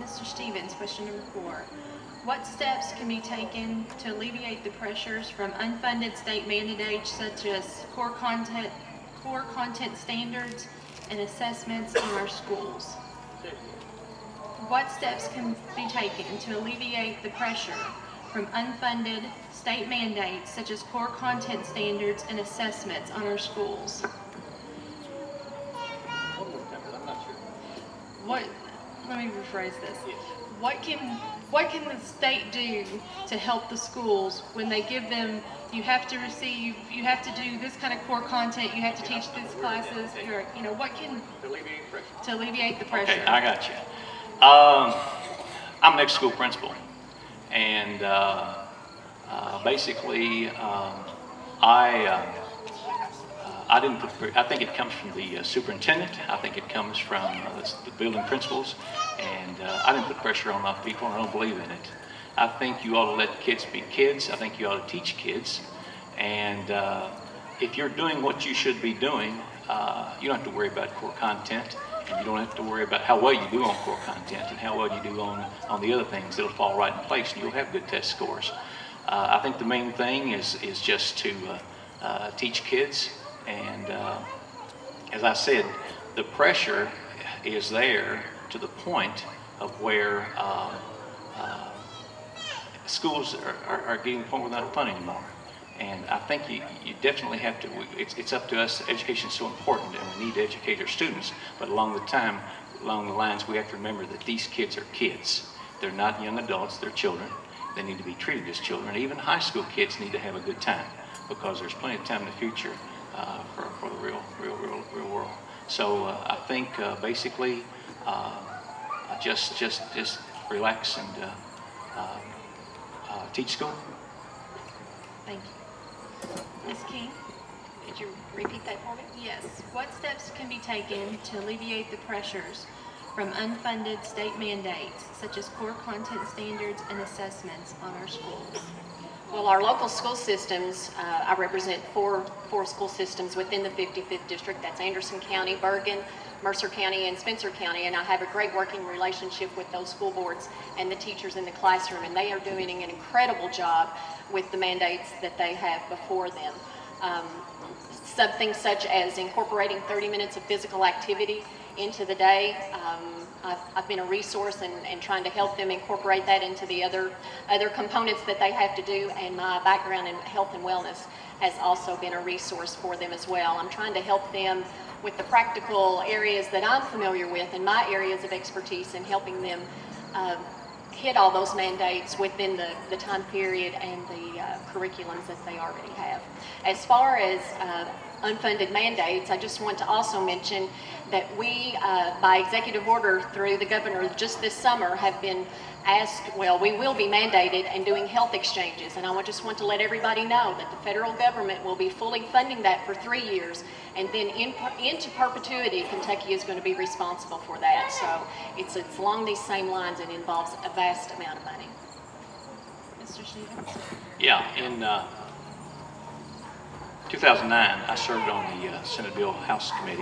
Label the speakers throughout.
Speaker 1: Mr. Stevens, question number 4. What steps can be taken to alleviate the pressures from unfunded state mandates such as core content standards and assessments in our schools? What steps can be taken to alleviate the pressure from unfunded state mandates such as core content standards and assessments on our schools? Let me rephrase this. What can the state do to help the schools when they give them, you have to do this kind of core content, you have to teach these classes, what can, to alleviate the pressure?
Speaker 2: Okay, I got you. I'm an ex-school principal, and basically I think it comes from the superintendent. I think it comes from the building principals, and I didn't put pressure on my people, and I don't believe in it. I think you ought to let kids be kids. I think you ought to teach kids, and if you're doing what you should be doing, you don't have to worry about core content, and you don't have to worry about how well you do on core content and how well you do on the other things. It'll fall right in place, and you'll have good test scores. I think the main thing is just to teach kids. And as I said, the pressure is there to the point of where schools are getting to the point where they're not fun anymore. And I think you definitely have to, it's up to us. Education is so important, and we need to educate our students. But along the lines, we have to remember that these kids are kids. They're not young adults, they're children. They need to be treated as children. Even high school kids need to have a good time, because there's plenty of time in the future for the real world. So I think basically just relax and teach school.
Speaker 1: Thank you. Ms. King?
Speaker 3: Did you repeat that for me?
Speaker 1: Yes. What steps can be taken to alleviate the pressures from unfunded state mandates such as core content standards and assessments on our schools?
Speaker 3: Well, our local school systems, I represent four school systems within the 55th district. That's Anderson County, Bergen, Mercer County, and Spencer County, and I have a great working relationship with those school boards and the teachers in the classroom, and they are doing an incredible job with the mandates that they have before them. Something such as incorporating 30 minutes of physical activity into the day. I've been a resource and trying to help them incorporate that into the other components that they have to do, and my background in health and wellness has also been a resource for them as well. I'm trying to help them with the practical areas that I'm familiar with and my areas of expertise, and helping them hit all those mandates within the time period and the curriculums that they already have. As far as unfunded mandates, I just want to also mention that we, by executive order through the governor just this summer, have been asked, well, we will be mandated and doing health exchanges, and I just want to let everybody know that the federal government will be fully funding that for 3 years, and then into perpetuity, Kentucky is going to be responsible for that. So it's along these same lines and involves a vast amount of money.
Speaker 1: Mr. Stevens?
Speaker 2: Yeah, in 2009, I served on the Senate Bill House Committee,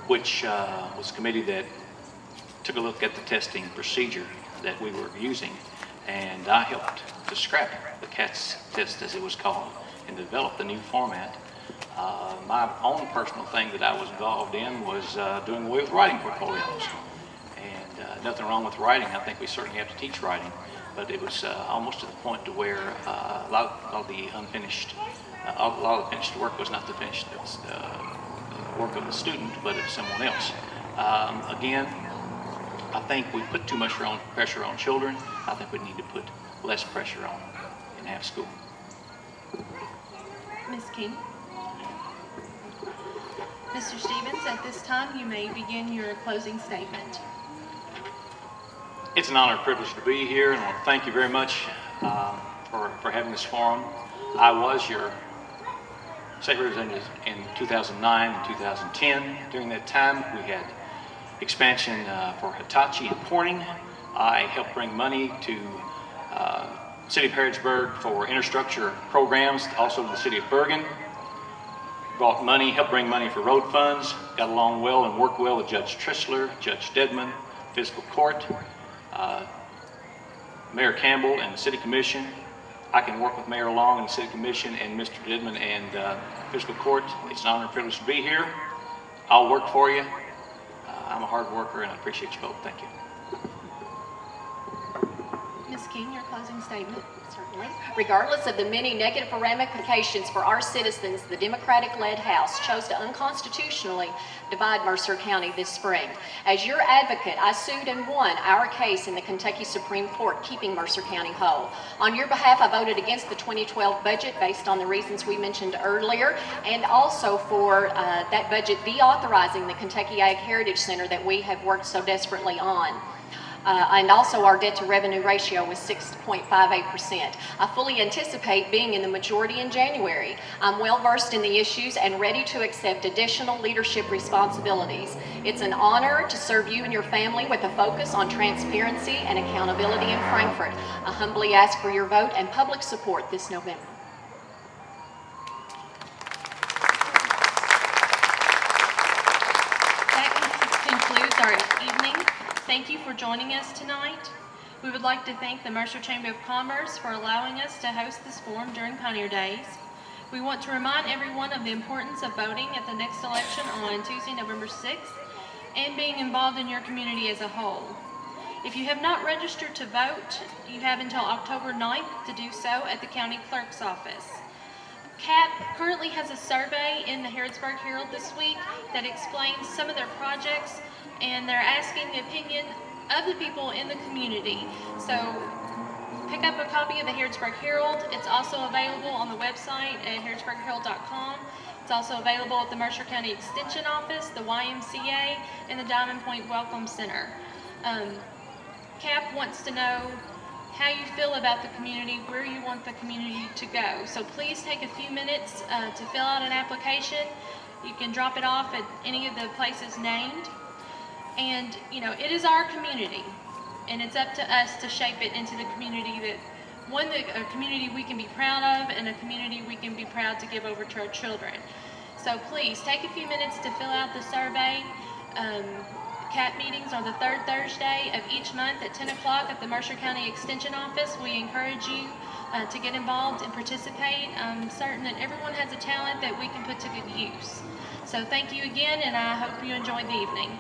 Speaker 2: which was a committee that took a look at the testing procedure that we were using, and I helped to scrap the CATS test, as it was called, and develop the new format. My own personal thing that I was involved in was doing away with writing portfolios. And nothing wrong with writing. I think we certainly have to teach writing, but it was almost to the point to where a lot of the finished work was not the finished work of the student, but of someone else. Again, I think we put too much pressure on children. I think we need to put less pressure on in half school.
Speaker 1: Ms. King? Mr. Stevens, at this time you may begin your closing statement.
Speaker 2: It's an honor and privilege to be here, and I want to thank you very much for having this forum. I was your state representative in 2009 and 2010. During that time, we had expansion for Hitachi and Corning. I helped bring money to City of Harrodsburg for infrastructure programs, also to the City of Bergen. Brought money, helped bring money for road funds, got along well and worked well with Judge Trishler, Judge Dedman, Fiscal Court. Mayor Campbell and the City Commission. I can work with Mayor Long and the City Commission and Mr. Didman and Fiscal Court. It's an honor and privilege to be here. I'll work for you. I'm a hard worker and I appreciate your vote. Thank you.
Speaker 1: Ms. King, your closing statement.
Speaker 3: Certainly. Regardless of the many negative ramifications for our citizens, the Democratic-led House chose to unconstitutionally divide Mercer County this spring. As your advocate, I sued and won our case in the Kentucky Supreme Court, keeping Mercer County whole. On your behalf, I voted against the 2012 budget based on the reasons we mentioned earlier, and also for that budget deauthorizing the Kentucky Ag Heritage Center that we have worked so desperately on. And also our debt to revenue ratio was 6.58%. I fully anticipate being in the majority in January. I'm well versed in the issues and ready to accept additional leadership responsibilities. It's an honor to serve you and your family with a focus on transparency and accountability in Frankfort. I humbly ask for your vote and public support this November.
Speaker 1: That concludes our evening. Thank you for joining us tonight. We would like to thank the Mercer Chamber of Commerce for allowing us to host this forum during Pioneer Days. We want to remind everyone of the importance of voting at the next election on Tuesday, November 6th, and being involved in your community as a whole. If you have not registered to vote, you have until October 9th to do so at the County Clerk's office. CAP currently has a survey in the Harrodsburg Herald this week that explains some of their projects, and they're asking the opinion of the people in the community. So pick up a copy of the Harrodsburg Herald. It's also available on the website at harrodsburgherald.com. It's also available at the Mercer County Extension Office, the YMCA, and the Diamond Point Welcome Center. CAP wants to know how you feel about the community, where you want the community to go. So please take a few minutes to fill out an application. You can drop it off at any of the places named. And, you know, it is our community, and it's up to us to shape it into the community a community we can be proud of, and a community we can be proud to give over to our children. So please, take a few minutes to fill out the survey. CAP meetings are the third Thursday of each month at 10 o'clock at the Mercer County Extension Office. We encourage you to get involved and participate. I'm certain that everyone has a talent that we can put to good use. So thank you again, and I hope you enjoyed the evening.